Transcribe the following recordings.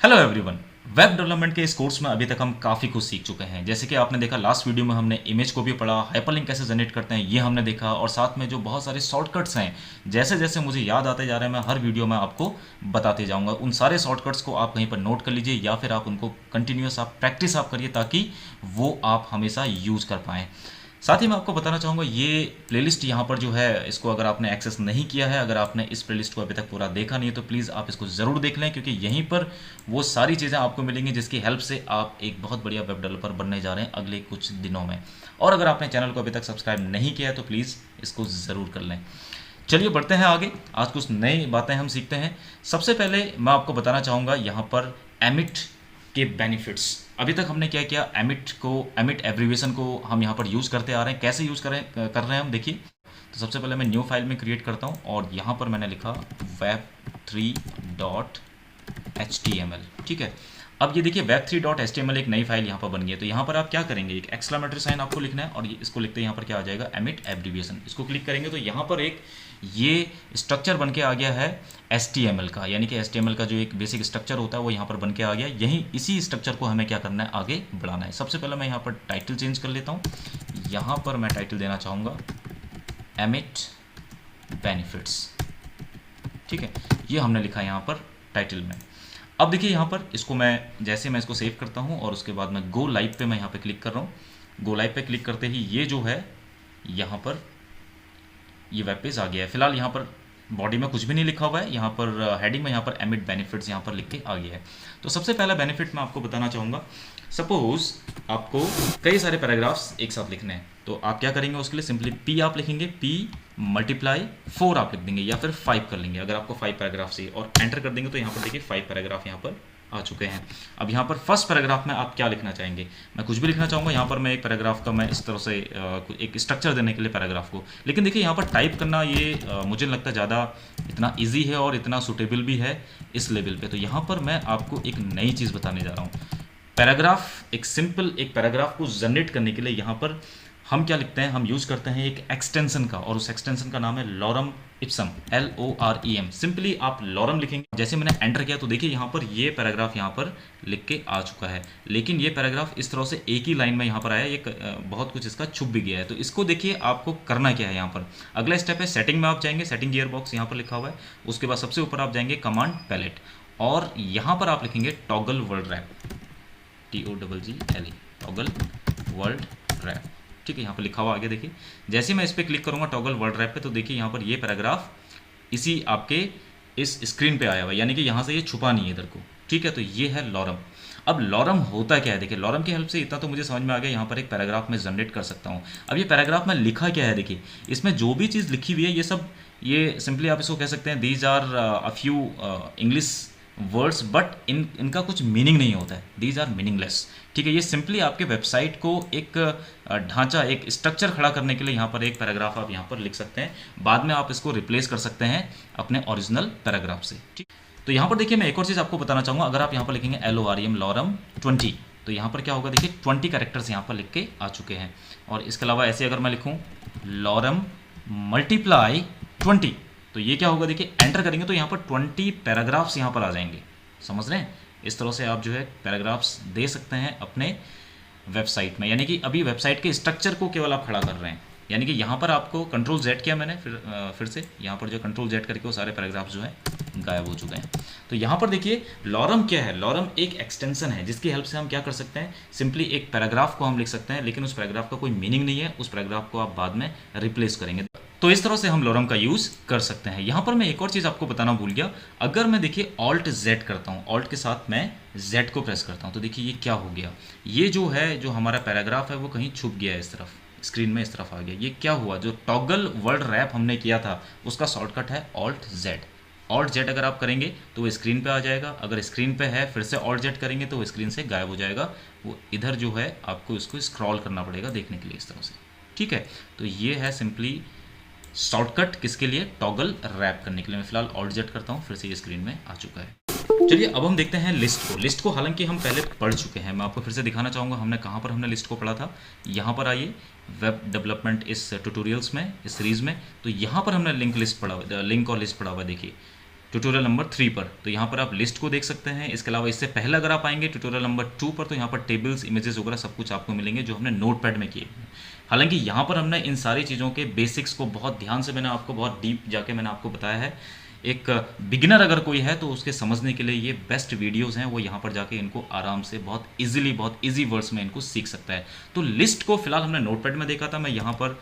Hello everyone. Web development के इस course में अभी तक हम काफ़ी कुछ सीख चुके हैं। जैसे कि आपने देखा लास्ट वीडियो में हमने इमेज को भी पढ़ा, हाइपरलिंक कैसे जनरेट करते हैं ये हमने देखा, और साथ में जो बहुत सारे शॉर्टकट्स हैं जैसे जैसे मुझे याद आते जा रहे हैं मैं हर वीडियो में आपको बताते जाऊंगा। उन सारे शॉर्टकट्स को आप कहीं पर नोट कर लीजिए या फिर आप उनको कंटिन्यूस आप प्रैक्टिस आप करिए ताकि वो आप हमेशा यूज़ कर पाएँ। साथ ही मैं आपको बताना चाहूँगा ये प्लेलिस्ट यहाँ पर जो है इसको अगर आपने एक्सेस नहीं किया है, अगर आपने इस प्लेलिस्ट को अभी तक पूरा देखा नहीं है तो प्लीज़ आप इसको ज़रूर देख लें, क्योंकि यहीं पर वो सारी चीज़ें आपको मिलेंगी जिसकी हेल्प से आप एक बहुत बढ़िया वेब डेवलपर बनने जा रहे हैं अगले कुछ दिनों में। और अगर आपने चैनल को अभी तक सब्सक्राइब नहीं किया है तो प्लीज़ इसको ज़रूर कर लें। चलिए बढ़ते हैं आगे, आज कुछ नई बातें हम सीखते हैं। सबसे पहले मैं आपको बताना चाहूँगा यहाँ पर एमिट के बेनिफिट्स। अभी तक हमने क्या किया, एमिट एब्रीविएशन को हम यहाँ पर यूज़ करते आ रहे हैं। कैसे यूज़ कर रहे हैं हम देखिए। तो सबसे पहले मैं न्यू फाइल में क्रिएट करता हूँ और यहाँ पर मैंने लिखा web3.html। ठीक है, अब ये देखिए web3.html एक नई फाइल यहाँ पर बन गई है। तो यहाँ पर आप क्या करेंगे, एक एक्सक्लेमेटरी साइन आपको लिखना है और इसको लिखते यहाँ पर क्या आ जाएगा, एमिट एब्रीविएशन। इसको क्लिक करेंगे तो यहाँ पर एक ये स्ट्रक्चर बन के आ गया है HTML का, यानी कि HTML का जो एक बेसिक स्ट्रक्चर होता है वो यहाँ पर बन के आ गया। यही इसी स्ट्रक्चर को हमें क्या करना है, आगे बढ़ाना है। सबसे पहले मैं यहाँ पर टाइटल चेंज कर लेता हूँ। यहाँ पर मैं टाइटल देना चाहूँगा एमिट बेनिफिट्स। ठीक है, ये हमने लिखा है यहाँ पर टाइटल में। अब देखिए यहाँ पर इसको मैं इसको सेव करता हूँ और उसके बाद मैं गो लाइव पे मैं यहाँ पे क्लिक कर रहा हूँ। गो लाइव पे क्लिक करते ही ये जो है यहाँ पर ये वेब पेज आ गया है। फिलहाल यहाँ पर बॉडी में कुछ भी नहीं लिखा हुआ है, यहाँ पर हेडिंग में यहाँ पर एमिट बेनिफिट्स यहाँ पर लिख के आ गया है। तो सबसे पहला बेनिफिट मैं आपको बताना चाहूँगा, सपोज आपको कई सारे पैराग्राफ्स एक साथ लिखने हैं तो आप क्या करेंगे, उसके लिए सिंपली पी आप लिखेंगे, पी मल्टीप्लाई 4 आप लिख देंगे या फिर 5 कर लेंगे अगर आपको 5 पैराग्राफ चाहिए, और एंटर कर देंगे तो यहाँ पर देखिए 5 पैराग्राफ यहाँ पर आ चुके हैं। अब यहाँ पर फर्स्ट पैराग्राफ में आप क्या लिखना चाहेंगे, मैं कुछ भी लिखना चाहूँगा। यहाँ पर मैं एक पैराग्राफ का मैं इस तरह से एक स्ट्रक्चर देने के लिए पैराग्राफ को, लेकिन देखिए यहाँ पर टाइप करना ये मुझे लगता है ज़्यादा इतना ईजी है और इतना सूटेबल भी है इस लेवल पे। तो यहाँ पर मैं आपको एक नई चीज़ बताने जा रहा हूँ। पैराग्राफ, एक सिंपल एक पैराग्राफ को जनरेट करने के लिए यहाँ पर हम क्या लिखते हैं, हम यूज़ करते हैं एक एक्सटेंशन का, और उस एक्सटेंशन का नाम है लॉरम इप्सम, LOREM। सिंपली आप लॉरम लिखेंगे। जैसे मैंने एंटर किया तो देखिए यहाँ पर ये पैराग्राफ यहाँ पर लिख के आ चुका है, लेकिन ये पैराग्राफ इस तरह से एक ही लाइन में यहाँ पर आया, ये बहुत कुछ इसका छुप भी गया है। तो इसको देखिए आपको करना क्या है, यहाँ पर अगला स्टेप है सेटिंग में आप जाएंगे, सेटिंग गियर बॉक्स यहाँ पर लिखा हुआ है। उसके बाद सबसे ऊपर आप जाएंगे कमांड पैलेट और यहाँ पर आप लिखेंगे toggle word rap, TOGGLE, toggle word rap. ठीक है, यहाँ पर लिखा हुआ आगे देखिए। जैसे मैं इस पर क्लिक करूँगा टॉगल वर्ड रैप पे तो देखिए यहाँ पर ये पैराग्राफ इसी आपके इस स्क्रीन पे आया हुआ है, यानी कि यहाँ से ये छुपा नहीं है इधर को। ठीक है, तो ये है लॉरम। अब लॉरम होता क्या है, देखिए लॉरम की हेल्प से इतना तो मुझे समझ में आ गया, यहाँ पर एक पैराग्राफ में जनरेट कर सकता हूँ। अब ये पैराग्राफ में लिखा क्या है, देखिए इसमें जो भी चीज़ लिखी हुई है ये सब, ये सिंपली आप इसको कह सकते हैं these are a few English words, but इनका कुछ मीनिंग नहीं होता है, दीज आर मीनिंगलेस। ठीक है, ये सिंपली आपके वेबसाइट को एक ढांचा, एक स्ट्रक्चर खड़ा करने के लिए यहाँ पर एक पैराग्राफ आप यहाँ पर लिख सकते हैं। बाद में आप इसको रिप्लेस कर सकते हैं अपने ओरिजिनल पैराग्राफ से। ठीक, तो यहाँ पर देखिए मैं एक और चीज़ आपको बताना चाहूँगा। अगर आप यहाँ पर लिखेंगे LOREM लॉरम 20 तो यहाँ पर क्या होगा, देखिए 20 कैरेक्टर्स यहाँ पर लिख के आ चुके हैं। और इसके अलावा ऐसे अगर मैं लिखूँ लॉरम मल्टीप्लाई 20 तो ये क्या होगा, देखिए एंटर करेंगे तो यहाँ पर 20 पैराग्राफ्स यहाँ पर आ जाएंगे। समझ रहे हैं, इस तरह से आप जो है पैराग्राफ्स दे सकते हैं अपने वेबसाइट में, यानी कि अभी वेबसाइट के स्ट्रक्चर को केवल आप खड़ा कर रहे हैं। यानी कि यहाँ पर आपको कंट्रोल Z किया मैंने, फिर से यहाँ पर जो कंट्रोल Z करके वो सारे पैराग्राफ्स जो है गायब हो चुके हैं। तो यहाँ पर देखिए लॉरम क्या है, लॉरम एक एक्सटेंशन है जिसकी हेल्प से हम क्या कर सकते हैं, सिंपली एक पैराग्राफ को हम लिख सकते हैं, लेकिन उस पैराग्राफ का कोई मीनिंग नहीं है, उस पैराग्राफ को आप बाद में रिप्लेस करेंगे। तो इस तरह से हम लॉरम का यूज़ कर सकते हैं। यहाँ पर मैं एक और चीज़ आपको बताना भूल गया, अगर मैं देखिए Alt Z करता हूँ, Alt के साथ मैं Z को प्रेस करता हूँ तो देखिए ये क्या हो गया, ये जो है जो हमारा पैराग्राफ है वो कहीं छुप गया है, इस तरफ स्क्रीन में इस तरफ आ गया। ये क्या हुआ, जो टॉगल वर्ड रैप हमने किया था उसका शॉर्टकट है Alt Z। Alt Z अगर आप करेंगे तो वो स्क्रीन पे आ जाएगा, अगर स्क्रीन पे है फिर से Alt Z करेंगे तो वो स्क्रीन से गायब हो जाएगा। वो इधर जो है आपको इसको स्क्रॉल करना पड़ेगा देखने के लिए इस तरह से। ठीक है, तो ये है सिंपली शॉर्टकट किसके लिए, टॉगल रैप करने के लिए। मैं फिलहाल Alt Z करता हूँ, फिर से ये स्क्रीन में आ चुका है। चलिए अब हम देखते हैं लिस्ट को हालांकि हम पहले पढ़ चुके हैं, मैं आपको फिर से दिखाना चाहूँगा हमने कहाँ पर हमने लिस्ट को पढ़ा था। यहाँ पर आइए वेब डेवलपमेंट इस ट्यूटोरियल्स में, इस सीरीज़ में, तो यहाँ पर हमने लिंक और लिस्ट पढ़ा हुआ है। देखिए ट्यूटोरियल नंबर 3 पर, तो यहाँ पर आप लिस्ट को देख सकते हैं। इसके अलावा इससे पहले अगर आप आएंगे ट्यूटोरियल नंबर 2 पर, तो यहाँ पर टेबल्स, इमेजेस वगैरह सब कुछ आपको मिलेंगे जो हमने नोटपैड में किए हैं। हालांकि यहाँ पर हमने इन सारी चीज़ों के बेसिक्स को बहुत ध्यान से, मैंने आपको बहुत डीप जाके मैंने आपको बताया है। एक बिगिनर अगर कोई है तो उसके समझने के लिए ये बेस्ट वीडियोस हैं, वो यहाँ पर जाके इनको आराम से बहुत इजीली, बहुत इजी वर्ड्स में इनको सीख सकता है। तो लिस्ट को फिलहाल हमने नोटपैड में देखा था, मैं यहाँ पर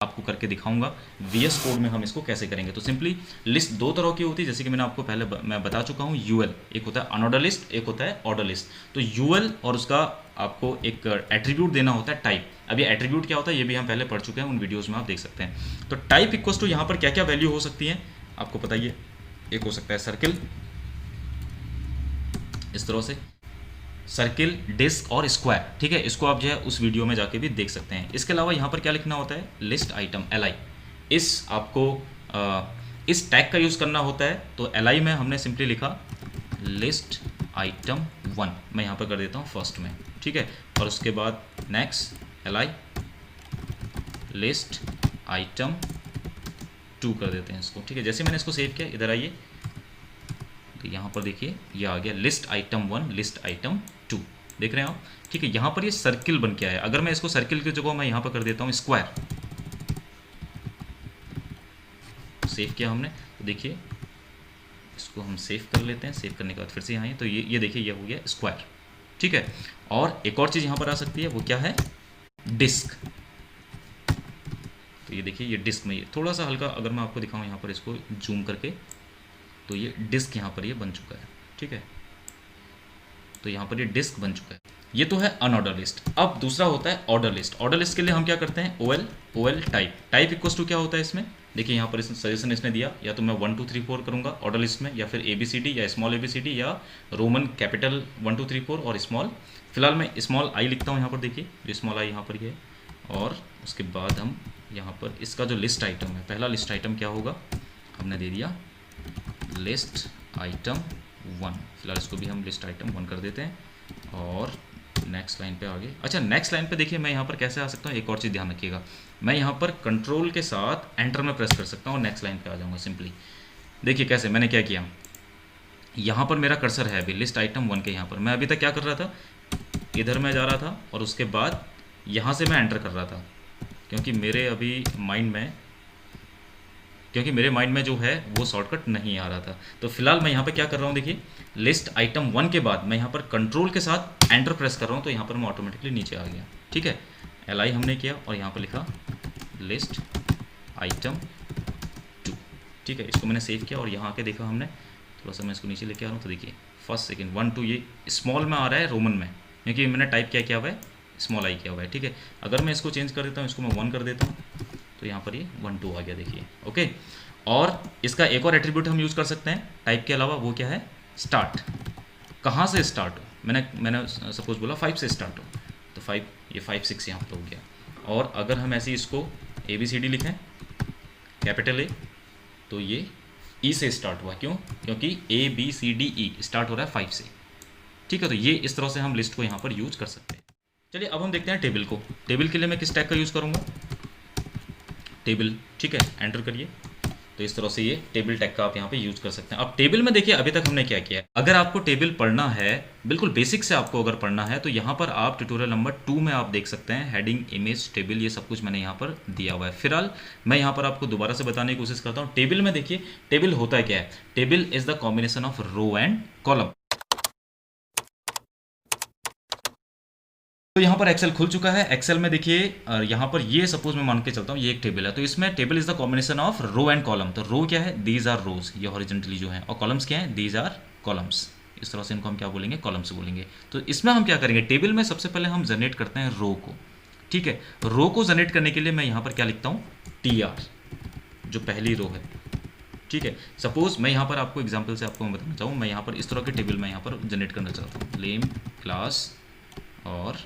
आपको करके दिखाऊंगा VS कोड में हम इसको कैसे करेंगे। तो सिंपली लिस्ट दो तरह की होती है, जैसे कि मैंने आपको पहले मैं बता चुका हूँ। UL एक होता है अनऑर्डर लिस्ट, एक होता है ऑर्डर लिस्ट। तो UL और उसका आपको एक एट्रीब्यूट देना होता है टाइप। अब ये एट्रीब्यूट क्या होता है ये भी हम पहले पढ़ चुके हैं, उन वीडियोज़ में आप देख सकते हैं। तो टाइप इक्वल्स टू यहाँ पर क्या क्या वैल्यू हो सकती है आपको बताइए। एक हो सकता है सर्किल, इस तरह से सर्किल, डिस्क और स्क्वायर, ठीक है। इसको आप जो है उस वीडियो में जाके भी देख सकते हैं। इसके अलावा यहाँ पर क्या लिखना होता है, लिस्ट आइटम LI। इस आपको इस टैग का यूज़ करना होता है। तो LI में हमने सिंपली लिखा लिस्ट आइटम 1, मैं यहाँ पर कर देता हूँ फर्स्ट में, ठीक है। और उसके बाद नेक्स्ट LI लिस्ट आइटम 2 कर देते हैं इसको, ठीक है। जैसे मैंने इसको सेव किया, इधर आइए तो यहाँ पर देखिए ये आ गया लिस्ट आइटम 1 लिस्ट आइटम 2, देख रहे हैं आप, ठीक है। यहाँ पर ये सर्किल बन के आया। अगर मैं इसको सर्किल की जगह मैं यहाँ पर कर देता हूँ स्क्वायर, सेव किया हमने, तो देखिए इसको हम सेव कर लेते हैं। सेव करने के बाद फिर से यहाँ आए तो ये देखिए ये हो गया स्क्वायर, ठीक है। और एक और चीज़ यहाँ पर आ सकती है, वो क्या है, डिस्क। तो ये देखिए ये डिस्क में, ये थोड़ा सा हल्का अगर मैं आपको दिखाऊँ यहाँ पर इसको जूम करके, तो ये डिस्क यहाँ पर ये बन चुका है, ठीक है। तो यहाँ पर ये डिस्क बन चुका है। ये तो है अनऑर्डर लिस्ट। अब दूसरा होता है ऑर्डर लिस्ट। ऑर्डर लिस्ट के लिए हम क्या करते हैं, OL type. Type equals to क्या होता है इसमें, देखिए यहाँ पर सजेशन इसने दिया, या तो मैं 1 2 3 4 करूँगा ऑर्डर लिस्ट में, या फिर ABCD या स्मॉल ABCD या रोमन कैपिटल 1 2 3 4 और स्मॉल। फिलहाल मैं स्मॉल I लिखता हूँ यहाँ पर, देखिए जो स्मॉल I यहाँ पर ये है। और उसके बाद हम यहाँ पर इसका जो लिस्ट आइटम है, पहला लिस्ट आइटम क्या होगा, हमने दे दिया लिस्ट आइटम 1। फिलहाल इसको भी हम लिस्ट आइटम 1 कर देते हैं। और नेक्स्ट लाइन पे आगे, अच्छा नेक्स्ट लाइन पे देखिए मैं यहाँ पर कैसे आ सकता हूँ, एक और चीज़ ध्यान रखिएगा, मैं यहाँ पर कंट्रोल के साथ एंटर में प्रेस कर सकता हूँ और नेक्स्ट लाइन पे आ जाऊँगा सिंपली। देखिए कैसे, मैंने क्या किया, यहाँ पर मेरा कर्सर है अभी लिस्ट आइटम 1 के यहाँ पर। मैं अभी तक क्या कर रहा था, इधर मैं जा रहा था और उसके बाद यहाँ से मैं एंटर कर रहा था, क्योंकि मेरे अभी माइंड में जो है वो शॉर्टकट नहीं आ रहा था। तो फिलहाल मैं यहाँ पे क्या कर रहा हूँ, देखिए लिस्ट आइटम 1 के बाद मैं यहाँ पर कंट्रोल के साथ एंटर प्रेस कर रहा हूँ, तो यहाँ पर मैं ऑटोमेटिकली नीचे आ गया, ठीक है। LI हमने किया और यहाँ पर लिखा लिस्ट आइटम 2, ठीक है। इसको मैंने सेव किया और यहाँ आके देखा हमने, थोड़ा सा मैं इसको नीचे लेके आ रहा हूँ, तो देखिए फर्स्ट सेकेंड 1 2 ये स्मॉल में आ रहा है रोमन में, क्योंकि मैंने टाइप क्या किया हुआ है, स्मॉल I किया हुआ है, ठीक है। अगर मैं इसको चेंज कर देता हूँ, इसको मैं 1 कर देता हूँ, तो यहाँ पर ये 1 2 आ गया, देखिए ओके। और इसका एक और एट्रीब्यूट हम यूज़ कर सकते हैं टाइप के अलावा, वो क्या है, स्टार्ट। कहाँ से स्टार्ट हो, मैंने सपोज बोला 5 से स्टार्ट हो, तो 5 ये 5 6 यहाँ पर हो गया। और अगर हम ऐसे इसको ABCD लिखें कैपिटल A, तो ये E से स्टार्ट हुआ, क्यों, क्योंकि ABCDE स्टार्ट हो रहा है 5 से, ठीक है। तो ये इस तरह से हम लिस्ट को यहाँ पर यूज़ कर सकते हैं। चलिए अब हम देखते हैं टेबल को। टेबल के लिए मैं किस टैग का यूज़ करूँगा, टेबल, ठीक है। एंटर करिए, तो इस तरह से ये टेबल टैग का आप यहाँ पे यूज कर सकते हैं। अब टेबल में देखिए अभी तक हमने क्या किया है, अगर आपको टेबल पढ़ना है, बिल्कुल बेसिक से आपको अगर पढ़ना है, तो यहाँ पर आप ट्यूटोरियल नंबर 2 में आप देख सकते हैं हेडिंग, इमेज, टेबल, ये सब कुछ मैंने यहाँ पर दिया हुआ है। फिलहाल मैं यहाँ पर आपको दोबारा से बताने की कोशिश करता हूँ। टेबल में देखिए टेबल होता क्या है, table is the combination of row and column. तो यहाँ पर एक्सेल खुल चुका है। एक्सेल में देखिए यहाँ पर ये सपोज मैं मान के चलता हूँ ये एक टेबल है, तो इसमें table is the combination of row and column. तो रो क्या है, दीज आर रोज, ये हॉरिजॉन्टली जो है, और कॉलम्स क्या है, दीज आर कॉलम्स। इस तरह से इनको हम क्या बोलेंगे, कॉलम्स बोलेंगे। तो इसमें हम क्या करेंगे, टेबल में सबसे पहले हम जनरेट करते हैं रो को, ठीक है। रो को जनरेट करने के लिए मैं यहाँ पर क्या लिखता हूँ, TR, जो पहली रो है, ठीक है। सपोज मैं यहाँ पर आपको एग्जाम्पल से आपको मैं बताना चाहूँ, मैं यहाँ पर इस तरह के टेबल मैं यहाँ पर जनरेट करना चाहता हूँ, नेम, क्लास और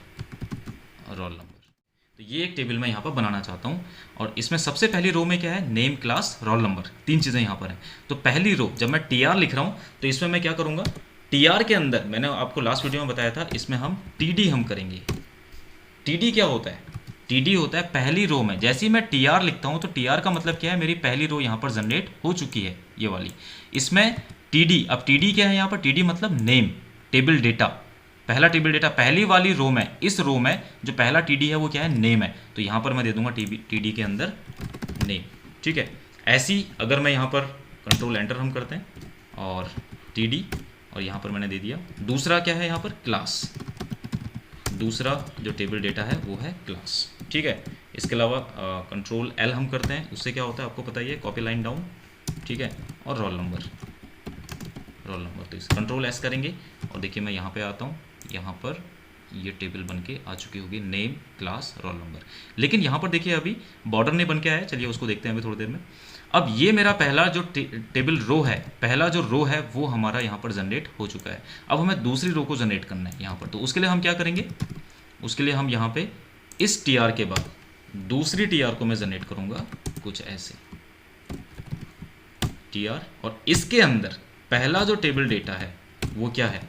रोल नंबर। तो ये एक टेबल मैं यहाँ पर बनाना चाहता हूँ, और इसमें सबसे पहली रो में क्या है, नेम, क्लास, रोल नंबर, 3 चीज़ें यहाँ पर हैं। तो पहली रो जब मैं TR लिख रहा हूँ, तो इसमें मैं क्या करूँगा, TR के अंदर मैंने आपको लास्ट वीडियो में बताया था, इसमें हम TD हम करेंगे। TD क्या होता है, टी होता है पहली रो में। जैसे ही मैं टी लिखता हूँ तो टी का मतलब क्या है, मेरी पहली रो यहाँ पर जनरेट हो चुकी है, ये वाली। इसमें टी अब टी क्या है यहाँ पर, टी मतलब नेम, टेबल डेटा, पहला टेबल डेटा पहली वाली रो में, इस रो में जो पहला टी है वो क्या है, नेम है। तो यहाँ पर मैं दे दूंगा टी के अंदर नेम, ठीक है। ऐसी अगर मैं यहाँ पर कंट्रोल एंटर हम करते हैं और टी और यहाँ पर मैंने दे दिया, दूसरा क्या है यहाँ पर, क्लास, दूसरा जो टेबल डेटा है वो है क्लास, ठीक है। इसके अलावा कंट्रोल एल हम करते हैं, उससे क्या होता है आपको पता ही है, कॉपी लाइन डाउन, ठीक है, और रोल नंबर, तो इस कंट्रोल एस करेंगे और देखिए मैं यहाँ पे आता हूँ, यहाँ पर ये टेबल बन के आ चुकी होगी, नेम, क्लास, रोल नंबर। लेकिन यहाँ पर देखिए अभी बॉर्डर नहीं बन के आया, चलिए उसको देखते हैं अभी थोड़ी देर में। अब ये मेरा पहला जो टेबल रो है, पहला जो रो है वो हमारा यहाँ पर जनरेट हो चुका है। अब हमें दूसरी रो को जनरेट करना है यहाँ पर, तो उसके लिए हम क्या करेंगे, उसके लिए हम यहाँ पे इस टी के बाद दूसरी टी को मैं जनरेट करूँगा कुछ ऐसे, टी और इसके अंदर पहला जो टेबल डेटा है वो क्या है,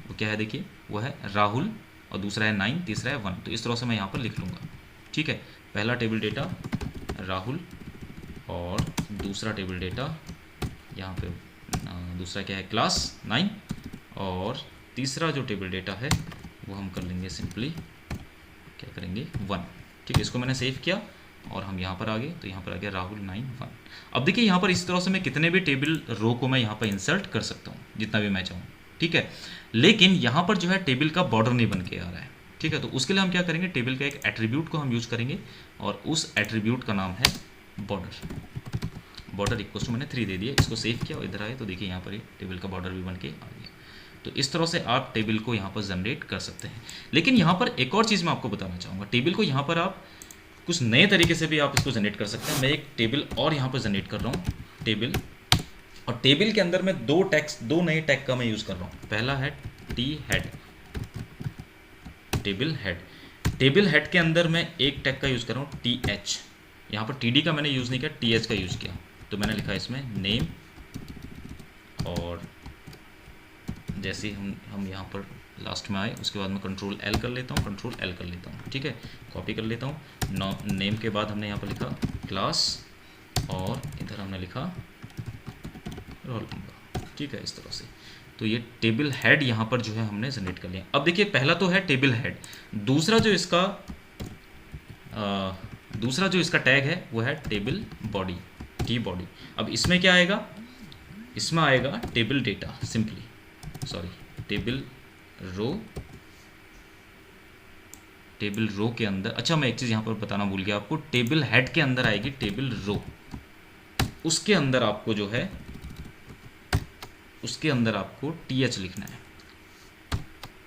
वो क्या है देखिए, वो है राहुल, और दूसरा है 9, तीसरा है 1। तो इस तरह से मैं यहाँ पर लिख लूँगा, ठीक है। पहला टेबल डेटा राहुल और दूसरा टेबल डेटा यहाँ पे दूसरा क्या है, क्लास 9, और तीसरा जो टेबल डेटा है वो हम कर लेंगे सिंपली, क्या करेंगे, 1, ठीक है। इसको मैंने सेव किया और हम यहाँ पर आ गए, तो यहाँ पर आ गया राहुल 9, 1। अब देखिए यहाँ पर इस तरह से मैं कितने भी टेबल रो को मैं यहाँ पर इंसर्ट कर सकता हूँ, जितना भी मैं चाहूँ, ठीक है। लेकिन यहाँ पर जो है टेबल का बॉर्डर नहीं बन के आ रहा है, ठीक है। तो उसके लिए हम क्या करेंगे, टेबल का एक एट्रीब्यूट को हम यूज करेंगे और उस एट्रीब्यूट का नाम है बॉर्डर इक्वल टू, मैंने 3 दे दिया, इसको सेव किया और इधर आए तो देखिए यहाँ पर ये टेबल का बॉर्डर भी बन के आ गया। तो इस तरह से आप टेबल को यहाँ पर जनरेट कर सकते हैं। लेकिन यहाँ पर एक और चीज़ मैं आपको बताना चाहूँगा, टेबल को यहाँ पर आप कुछ नए तरीके से भी आप इसको जनरेट कर सकते हैं। मैं एक टेबल और यहाँ पर जनरेट कर रहा हूँ, टेबल, और टेबल के अंदर मैं दो नए टैग का मैं यूज़ कर रहा हूँ। पहला है टी हेड, टेबल हेड के अंदर मैं एक टैग का यूज़ कर रहा हूँ टी एच। यहाँ पर टी डी का मैंने यूज़ नहीं किया, टी एच का यूज़ किया। तो मैंने लिखा इसमें नेम, और जैसे हम यहाँ पर लास्ट में आए उसके बाद मैं कंट्रोल एल कर लेता हूँ, ठीक है। कॉपी कर लेता हूँ, नेम के बाद हमने यहाँ पर लिखा क्लास और इधर हमने लिखा रोल नंबर, ठीक है, इस तरह से। तो ये टेबल हेड यहाँ पर जो है हमने जनरेट कर लिया। अब देखिए पहला तो है टेबल हेड, दूसरा जो इसका टैग है वो है टेबल बॉडी, टी बॉडी। अब इसमें क्या आएगा, इसमें आएगा टेबल डेटा, टेबल रो के अंदर। अच्छा मैं एक चीज़ यहाँ पर बताना भूल गया आपको, टेबल हेड के अंदर आएगी टेबल रो, उसके अंदर आपको जो है, उसके अंदर आपको टी एच लिखना है,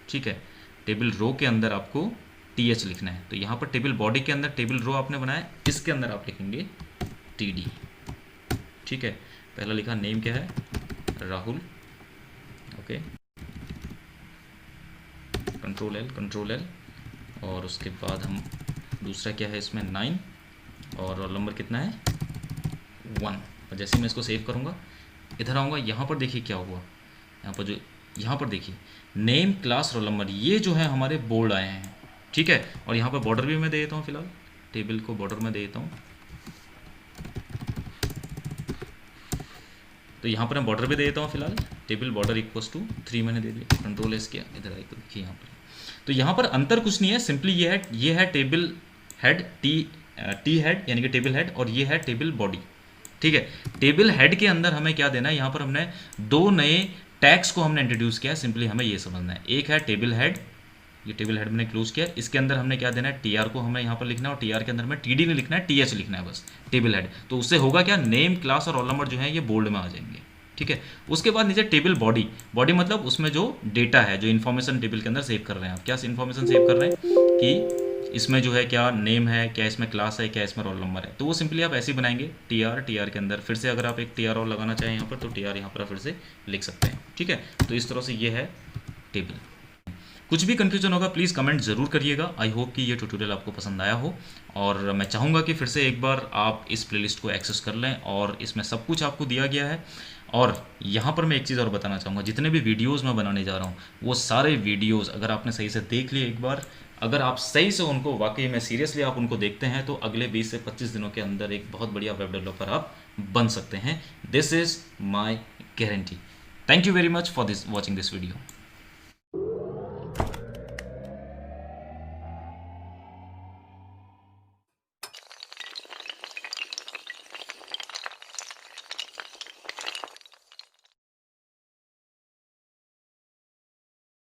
ठीक है। टेबल रो के अंदर आपको टी एच लिखना है। तो यहाँ पर टेबल बॉडी के अंदर टेबल रो आपने बनाया, इसके अंदर आप लिखेंगे टी डी, ठीक है। पहला लिखा नेम क्या है, राहुल, ओके, कंट्रोल एल, और उसके बाद हम दूसरा क्या है इसमें 9, और रोल नंबर कितना है 1। और जैसे मैं इसको सेव करूँगा, इधर आऊँगा, यहाँ पर देखिए क्या हुआ, यहाँ पर देखिए नेम, क्लास, रोल नंबर, ये जो है हमारे बोल्ड आए हैं, ठीक है। और यहाँ पर बॉर्डर भी मैं दे देता हूँ, फिलहाल टेबल को बॉर्डर में दे देता हूँ। तो यहाँ पर मैं बॉर्डर भी दे देता हूँ, फिलहाल टेबल बॉर्डर इक्वल्स टू 3 मैंने दे दिया, कंट्रोल एस किया, इधर आई तो देखिए यहाँ पर। तो यहाँ पर अंतर कुछ नहीं है, सिंपली ये है टेबल हेड, टी हेड यानी कि टेबल हेड, और ये है टेबल बॉडी, ठीक है। टेबल हेड के अंदर हमें क्या देना है, यहाँ पर हमने 2 नए टैग्स को हमने इंट्रोड्यूस किया है, सिंपली हमें ये समझना है। एक है टेबल हेड, ये टेबल हेड मैंने क्लोज किया, इसके अंदर हमने क्या देना है, टीआर को हमें यहाँ पर लिखना है, और टीआर के अंदर में टीडी नहीं लिखना है, टीएच लिखना है बस, टेबल हेड। तो उससे होगा क्या, नेम, क्लास और रोल नंबर जो है ये बोल्ड में आ जाएंगे, ठीक है। उसके बाद नीचे टेबल बॉडी मतलब उसमें जो डेटा है, जो इन्फॉर्मेशन टेबल के अंदर सेव कर रहे हैं आप, क्या इन्फॉर्मेशन सेव कर रहे हैं कि इसमें जो है क्या नेम है, क्या इसमें क्लास है, क्या इसमें रोल नंबर है। तो वो सिंपली आप ऐसे ही बनाएंगे, टीआर के अंदर फिर से अगर आप एक टीआर और लगाना चाहें यहाँ पर, तो टीआर यहाँ पर फिर से लिख सकते हैं, ठीक है। तो इस तरह से ये है टेबल। कुछ भी कन्फ्यूजन होगा प्लीज़ कमेंट ज़रूर करिएगा। आई होप कि ये ट्यूटोरियल आपको पसंद आया हो, और मैं चाहूँगा कि फिर से एक बार आप इस प्लेलिस्ट को एक्सेस कर लें, और इसमें सब कुछ आपको दिया गया है। और यहाँ पर मैं एक चीज़ और बताना चाहूँगा, जितने भी वीडियोज़ मैं बनाने जा रहा हूँ वो सारे वीडियोज़ अगर आपने सही से देख लिए एक बार, अगर आप सही से उनको वाकई में सीरियसली आप उनको देखते हैं तो अगले 20 से 25 दिनों के अंदर एक बहुत बढ़िया वेब डेवलपर आप बन सकते हैं. This is my guarantee. Thank you very much for this watching this video.